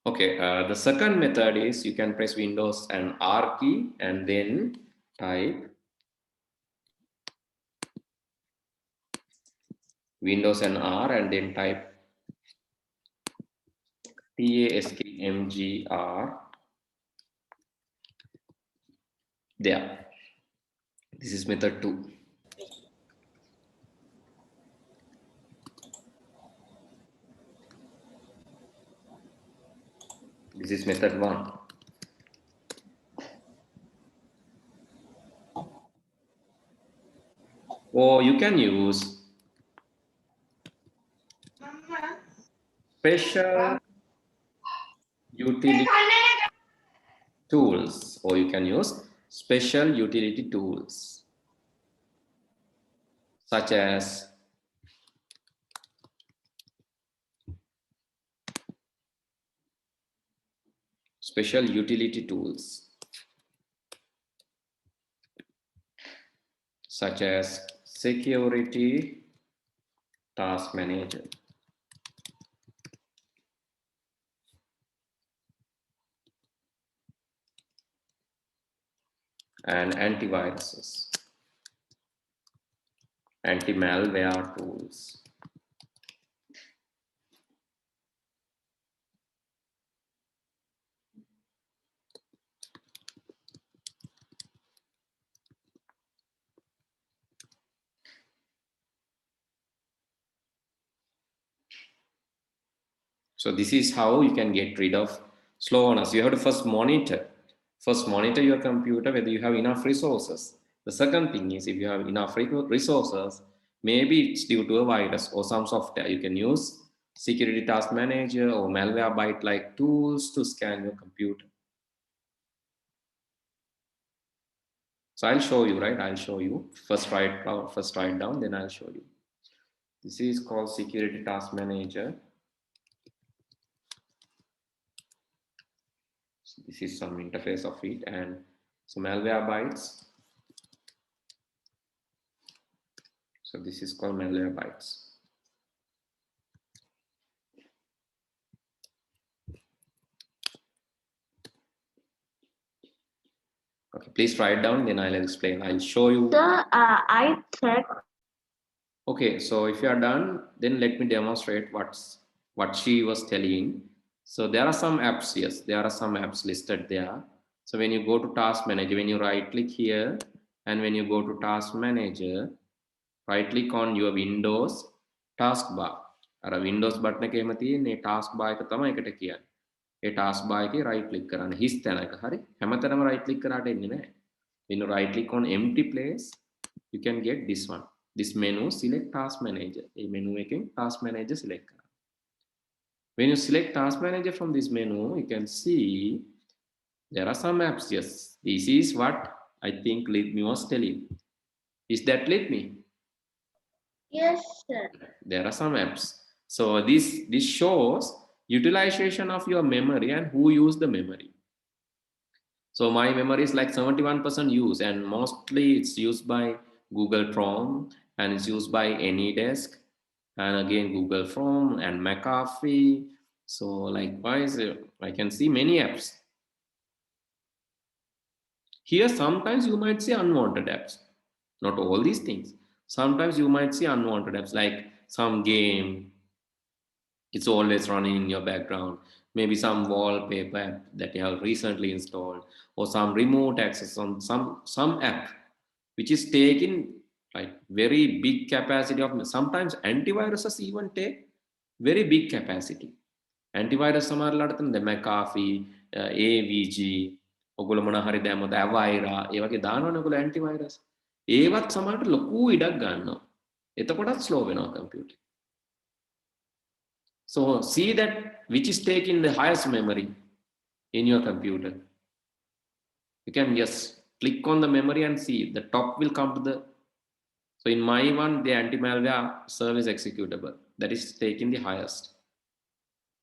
Okay, the second method is you can press Windows and R key and then type Windows and R and then type TASKMGR. There. This is method 2. This is method 1. Or you can use special utility tools, or you can use special utility tools such as special utility tools such as security task manager and antiviruses, anti-malware tools. So this is how you can get rid of slowness. You have to first monitor your computer whether you have enough resources. The second thing is, if you have enough resources, maybe it's due to a virus or some software. You can use security task manager or Malwarebytes like tools to scan your computer. So I'll show you, right? I'll show you. First write down, then I'll show you. This is called security task manager. So this is some interface of it, and some Malwarebytes. So this is called Malwarebytes. Okay, please write down, then I'll explain. I'll show you. Sir, I checked. Okay, so if you are done, then let me demonstrate what she was telling. So there are some apps, yes, there are some apps listed there. So when you go to task manager, when you right click here, and when you go to task manager, right click on your Windows taskbar. අර Windows button එකේම තියෙන මේ taskbar එක තමයි එකට කියන්නේ. ඒ taskbar එකේ right click කරන්න හිස් තැනක හරි හැමතැනම right click කරාට එන්නේ නැහැ. When you right click on empty place, you can get this one. This menu, select task manager. A menu එකෙන් task manager select කරන්න. When you select task manager from this menu, you can see there are some apps. Yes, this is what I think Litmi was telling. Is that Litmi? Yes, sir. There are some apps. So this shows utilization of your memory and who use the memory. So my memory is like 71% use, and mostly it's used by Google Chrome, and it's used by AnyDesk, and again Google Chrome and McAfee. So likewise, I can see many apps. Here sometimes you might see unwanted apps. Not all these things. Sometimes you might see unwanted apps like some game. It's always running in your background. Maybe some wallpaper app that you have recently installed, or some remote access on some app which is taking like very big capacity of. Sometimes antiviruses even take very big capacity. Antivirus සමහරලාට තන McAfee, AVG, ඔගොල්ලෝ මොන හරි දැම්මොත් Avira, ඒ වගේ දානවනේ ඔගොල්ලෝ antivirus. ඒවත් සමහරට ලොකු ඉඩක් ගන්නවා. එතකොටත් slow වෙනවා computer. So see that which is taking the highest memory in your computer. You can just click on the memory and see the top will come to the. So in my one, the anti-malware service executable that is taking the highest,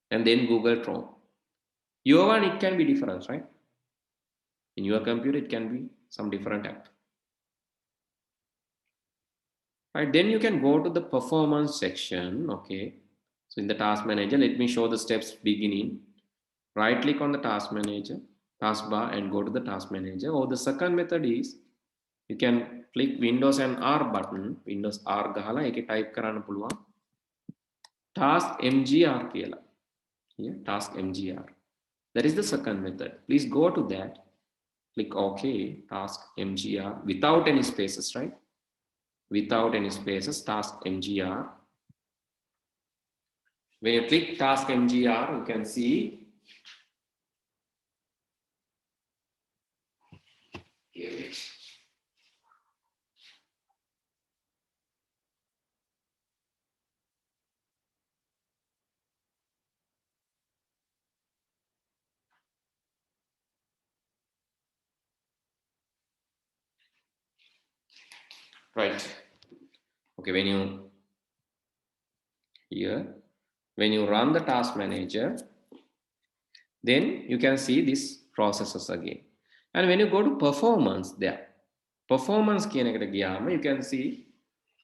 and then Google Chrome. Your one, it can be different, right? In your computer, it can be some different app. Right, then you can go to the performance section. Okay, so in the task manager, let me show the steps beginning. right click on the task manager, taskbar, and go to the task manager. Or the second method is you can click Windows and R button. Windows R gahala eke type karana puluwan. Task MGR කියලා. Here, task MGR. That is the second method. Please go to that. Click OK, task MGR without any spaces, right? Without any spaces, task MGR. When you click task MGR, you can see here. Right. Okay, when you run the task manager, then you can see these processes again. And when you go to performance there, performance you can see,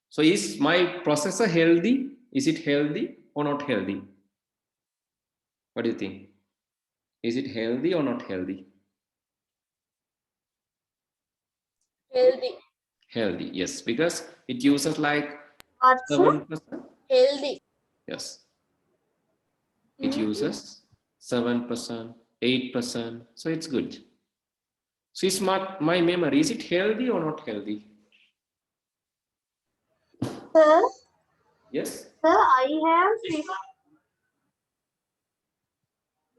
so is my processor healthy? Is it healthy or not healthy? What do you think? Is it healthy or not healthy? Healthy. Healthy, yes, because it uses like What, sir? 7%. Healthy. Yes. It uses 7%, 8%, so it's good. So is my memory, is it healthy or not healthy? Sir, Yes. sir, I have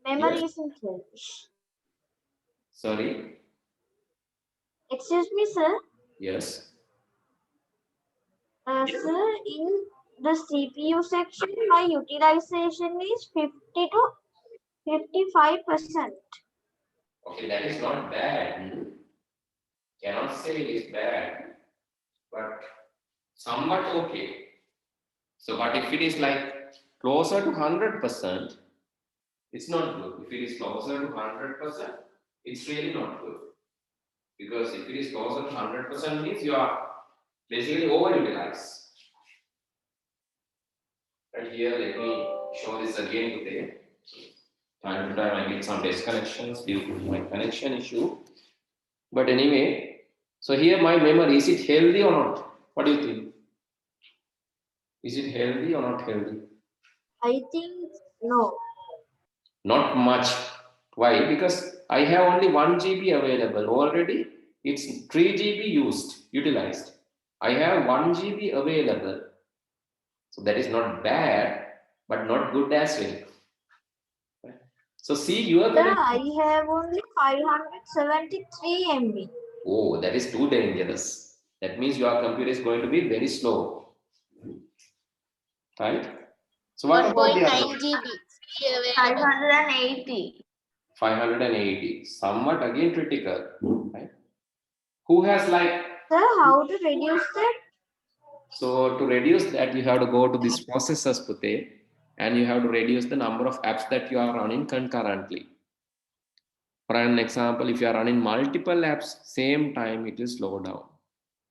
memory Yes. isn't healthy. Sorry. Excuse me, sir. Yes. Sir, in the CPU section, my utilization is 50 to 55%. Okay, that is not bad. Cannot say it is bad, but somewhat okay. So, but if it is like closer to 100%, it's not good. If it is closer to 100%, it's really not good. Because if it is closer to 100% means you are basically overutilized. And here, let me show this again today. Time to time I get some disconnections due to my connection issue. But anyway, so here my memory, is it healthy or not? What do you think? Is it healthy or not healthy? I think no. Not much. Why? Because I have only 1 GB available already. It's 3 GB utilized. I have 1 GB available. So that is not bad, but not good as well. So see your Sir, connection. I have only 573 MB. Oh, that is too dangerous. That means your computer is going to be very slow. Right? So what about the other? 1.9 GB. 580. 580. Somewhat again critical. Right? Who has like, Sir, how to reduce that? so to reduce that, you have to go to this processors pute, and you have to reduce the number of apps that you are running concurrently. For an example, if you are running multiple apps same time, it will slow down.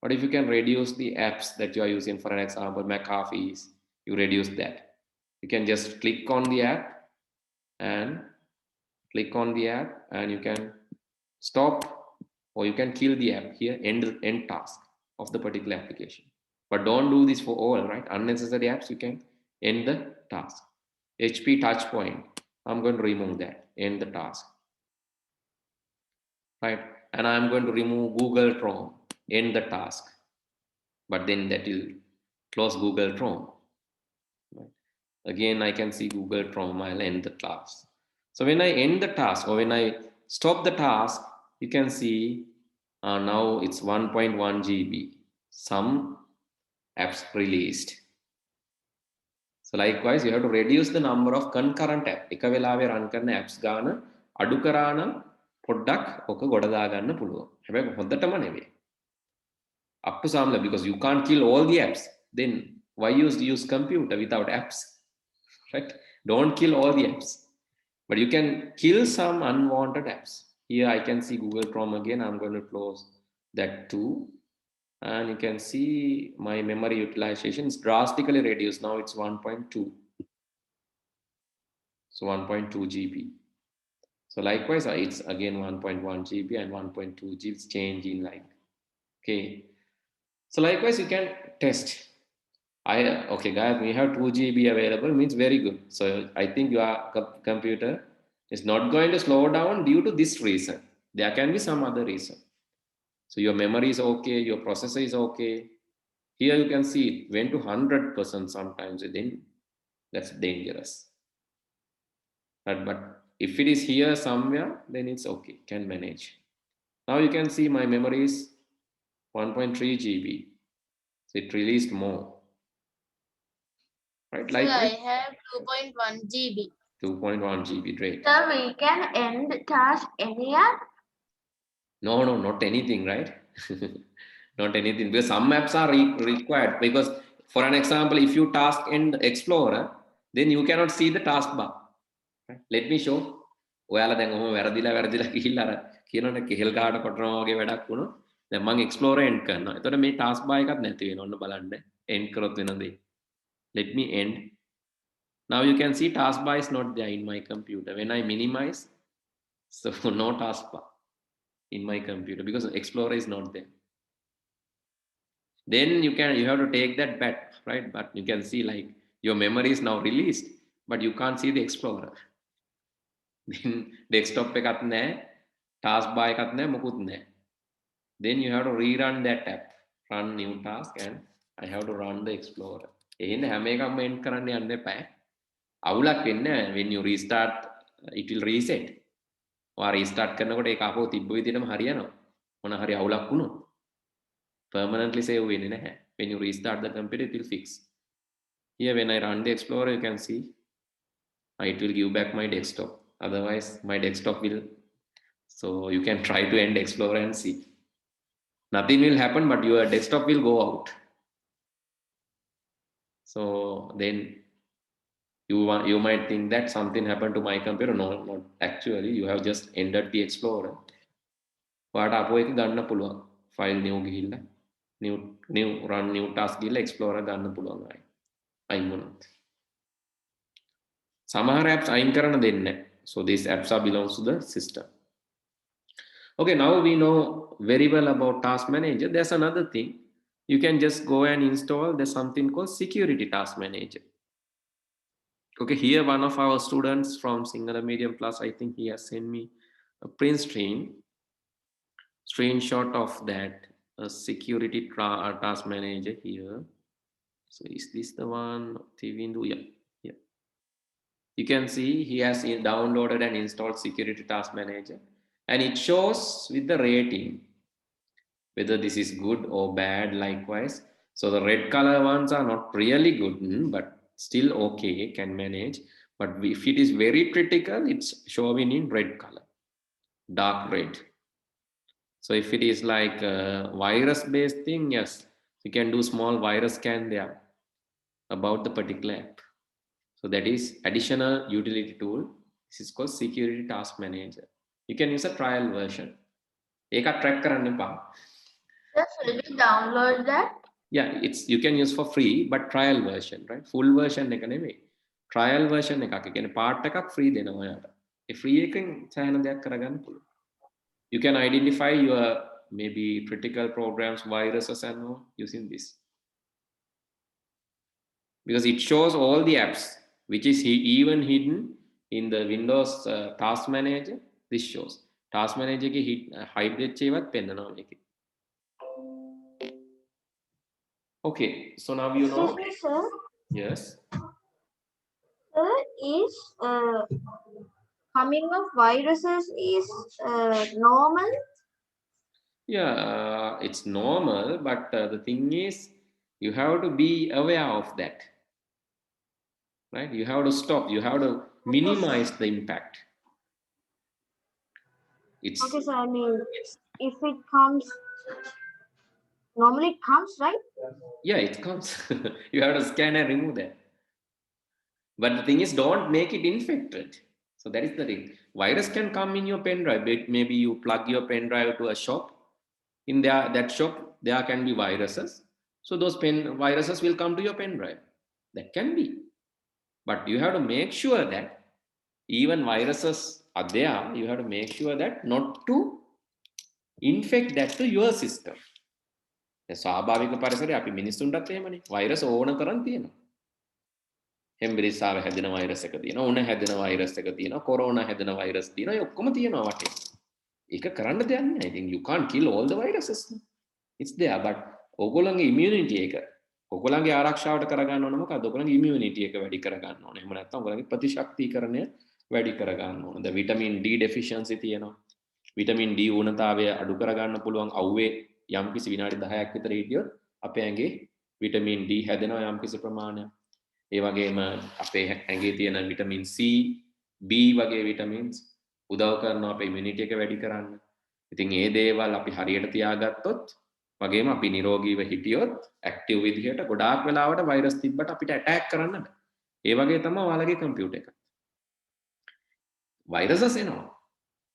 But if you can reduce the apps that you are using, for an example, McAfee's, you reduce that. You can just click on the app and you can stop, or you can kill the app here, end task of the particular application. But don't do this for all, right? Unnecessary apps, you can end the task. HP touch point, I'm going to remove that, end the task. Right? And I'm going to remove Google Chrome, end the task. But then that will close Google Chrome. Right? Again, I can see Google Chrome, I'll end the task. So when I end the task, or when I stop the task, you can see now it's 1.1 GB. Some apps released. So likewise, you have to reduce the number of concurrent apps. එක වෙලාවෙ run කරන apps ගාන අඩු කරා නම් පොඩ්ඩක් ඔක ගොඩ දා ගන්න පුළුවන්. හැබැයි හොඳටම නෙවෙයි. Up to some level, because you can't kill all the apps. Then why use computer without apps? Right? Don't kill all the apps, but you can kill some unwanted apps. Here I can see Google Chrome again. I'm going to close that too. And you can see my memory utilization is drastically reduced. Now it's 1.2. So 1.2 GB. So likewise, it's again 1.1 GB and 1.2 GB. It's changing like, okay. So likewise, you can test. Okay, guys, we have 2 GB available, means very good. So I think your computer is not going to slow down due to this reason. There can be some other reason. So your memory is okay, your processor is okay. Here you can see it went to 100% sometimes, then that's dangerous. But if it is here somewhere, then it's okay, can manage. Now you can see my memory is 1.3 GB. So it released more. Right? Sir, I Likewise, have 2.1 GB. 2.1 GB, great. Sir, we can end task anywhere. No, not anything, right? Not anything, because some apps are required. Because for an example, if you task end Explorer, then you cannot see the taskbar. Right? Let me show. ඔයාලා දැන් ඔහොම වැරදිලා ගිහිල්ලා අර කියනවනේ කෙහෙල් ගහට කොටනවා වගේ වැඩක් වුණොත් දැන් මම Explorer end කරනවා. එතකොට මේ task bar එකක් නැති වෙනවා. ඔන්න බලන්න. end කරොත් වෙන දේ. Let me end. Now you can see taskbar is not there in my computer. When I minimize, so no taskbar in my computer because Explorer is not there. Then you have to take that back, right? But you can see like your memory is now released, but you can't see the Explorer. Then desktop එකක් නැහැ, taskbar එකක් නැහැ, මොකුත් නැහැ. Then you have to rerun that app, run new task, and I have to run the Explorer. එහෙනම් හැම එකක්ම end කරන්න යන්න එපා. අවුලක් වෙන්නේ නැහැ. When you restart, it will reset. ඔයා restart කරනකොට ඒක අපෝ තිබ්බ විදිහටම හරියනවා. මොන හරි අවුලක් වුණොත් permanently save වෙන්නේ නැහැ. When you restart the computer, it will fix. Here when I run the Explorer, you can see it will give back my desktop. Otherwise my desktop will, so you can try to end Explorer and see. Nothing will happen, but your desktop will go out. So then you might think that something happened to my computer. No, not actually. You have just ended the Explorer. ඔයාට අපෝ එක ගන්න පුළුවන්. File new ගිහිල්ලා new run new task ගිහිල්ලා Explorer ගන්න පුළුවන් ආයි. අයින් වුණොත්. සමහර apps අයින් කරන්න දෙන්නේ නැහැ. So these apps are belongs to the system. Okay, now we know very well about task manager. There's another thing. You can just go and install. There's something called security task manager. Okay, here one of our students from Sinhala Medium Plus, I think he has sent me a print screenshot of that security task manager here. So is this the one? Yeah. You can see he has downloaded and installed security task manager, and it shows with the rating whether this is good or bad. Likewise, so the red color ones are not really good, but still okay, can manage. But if it is very critical, it's showing in red color, dark red. So if it is like a virus based thing, yes, you can do small virus scan there about the particular app. So that is additional utility tool. This is called security task manager. You can use a trial version. Ekak track කරන්න එපා. Just will we download that? Yeah, you can use for free, but trial version, right? Full version එක නෙමෙයි. Trial version එකක්. ඒ කියන්නේ part එකක් free දෙනවා ඔයාට. ඒ free එකෙන් සෑහෙන දෙයක් කරගන්න පුළුවන්. You can identify your maybe critical programs, viruses and all using this. Because it shows all the apps, which is even hidden in the Windows task manager. This shows task manager ke hide වෙච්ච ඒවත් පෙන්නනවා මේකේ. Okay, so now you know. Excuse me, sir. Yes. Sir, is coming of viruses is normal? Yeah, it's normal, but the thing is, you have to be aware of that. Right? You have to stop. You have to minimize the impact. It's Okay, so I mean, if it comes, normally it comes, right? Yeah, it comes. You have to scan and remove that. But the thing is, don't make it infected. So that is the thing. Virus can come in your pen drive. Maybe you plug your pen drive to a shop. In that shop, there can be viruses. So those viruses will come to your pen drive. That can be. But you have to make sure that even viruses are there, you have to make sure that not to infect that to your system. ස්වාභාවික පරිසරය අපි මිනිස්සුන්ටත් එහෙමනේ. Virus ඕන තරම් තියෙනවා. හෙම්බිරිස්සාව හැදෙන virus එක තියෙනවා, උණ හැදෙන වෛරස් එක තියෙනවා, කොරෝනා හැදෙන වෛරස් තියෙනවා. ඒ ඔක්කොම තියෙනවා වටේ. ඒක කරන්න දෙයක් නෑ. I think you can't kill all the viruses. It's there, but ඕගොල්ලන්ගේ immunity එක ඔයගොල්ලන්ගේ ආරක්ෂාවට කරගන්න ඕන මොකද්ද? ඔයගොල්ලන්ගේ immunity එක වැඩි කරගන්න ඕනේ. එහෙම නැත්නම් ඔයගොල්ලන්ගේ ප්‍රතිශක්තිකරණය වැඩි කරගන්න ඕනේ. ද vitamin D deficiency තියෙනවා. vitamin D ඌනතාවය අඩු කරගන්න පුළුවන් අවුවේ යම්කිසි විනාඩි 10ක් විතර හිටියොත් අපේ ඇඟේ vitamin D හැදෙනවා යම්කිසි ප්‍රමාණයක්. ඒ වගේම අපේ ඇඟේ තියෙන vitamin C, B වගේ vitamins උදව් කරනවා අපේ immunity එක වැඩි කරන්න. ඉතින් මේ දේවල් අපි හරියට තියාගත්තොත් වගේම අපි නිරෝගීව හිටියොත් ඇක්ටිව් විදිහට ගොඩාක් වෙලාවට වෛරස් තිබ්බට අපිට ඇටැක් කරන්න බෑ. ඒ වගේ තමයි ඔයාලගේ කම්පියුටර් එක. වෛරසස් එනවා.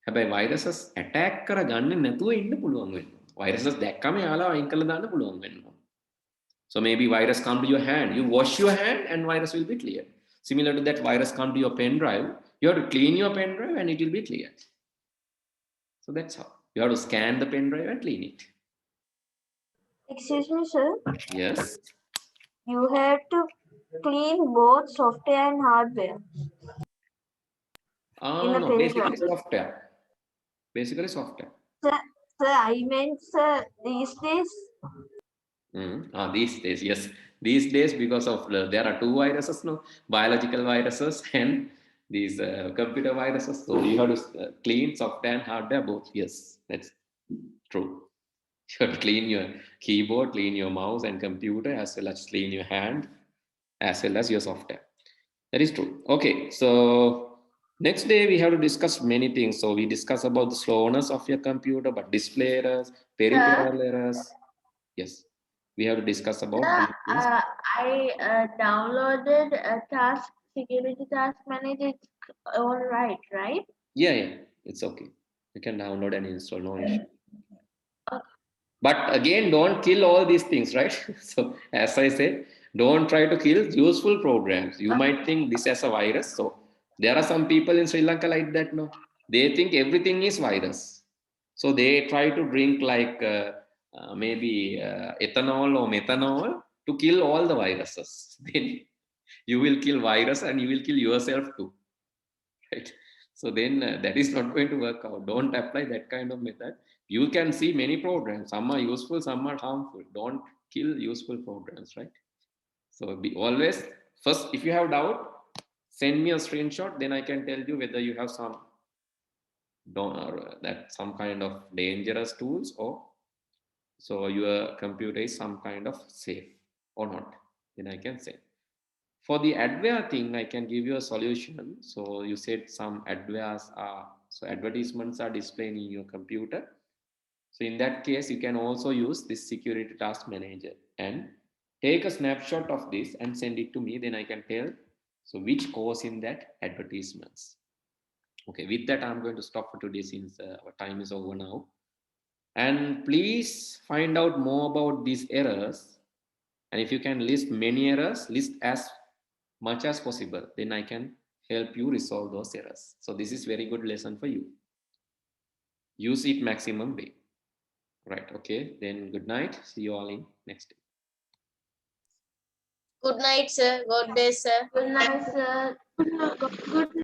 හැබැයි වෛරසස් ඇටැක් කරගන්නේ නැතුව ඉන්න පුළුවන් වෙනවා. වෛරසස් දැක්කම යාලා අයින් කරලා දාන්න පුළුවන් වෙනවා. So maybe virus come to your hand, you wash your hand and virus will be cleared. Similar to that, virus come to your pen drive, you have to clean your pen drive and it will be cleared. So that's how. You have to scan the pen drive and clean it. Excuse me, sir. Yes. You have to clean both software and hardware. In the No, pen basically drive. software. Basically software. Sir, I meant, sir, these days. These days, yes. These days, because of there are two viruses now, biological viruses and these computer viruses. So you have to clean software and hardware both. Yes, that's true. You have to clean your keyboard, clean your mouse and computer, as well as clean your hand, as well as your software. That is true. Okay, so next day we have to discuss many things. So we discuss about the slowness of your computer, but display errors, peripheral errors. Yes, we have to discuss about these things. I downloaded a security task manager. It's all right, right? Yeah, it's okay. You can download and install, no issue. But again, don't kill all these things, right? So as I said, don't try to kill useful programs. You might think this as a virus. So there are some people in Sri Lanka like that, no? They think everything is virus. So they try to drink like maybe ethanol or methanol to kill all the viruses. Then you will kill virus and you will kill yourself too, right? So then that is not going to work out. Don't apply that kind of method. You can see many programs. Some are useful, some are harmful. Don't kill useful programs, right? So be always, first, if you have doubt, send me a screenshot. Then I can tell you whether you have some kind of dangerous tools or so your computer is some kind of safe or not. Then I can say. For the adware thing, I can give you a solution. So you said some adwares are, so advertisements are displayed in your computer. So in that case, you can also use this security task manager and take a snapshot of this and send it to me. Then I can tell, so which course in that advertisements. Okay, with that, I'm going to stop for today since our time is over now. And please find out more about these errors. And if you can list many errors, list as much as possible. Then I can help you resolve those errors. So this is very good lesson for you. Use it maximum way. Right, okay. Then good night. See you all in next day. Good night, sir. God bless, sir. Good night, sir. Good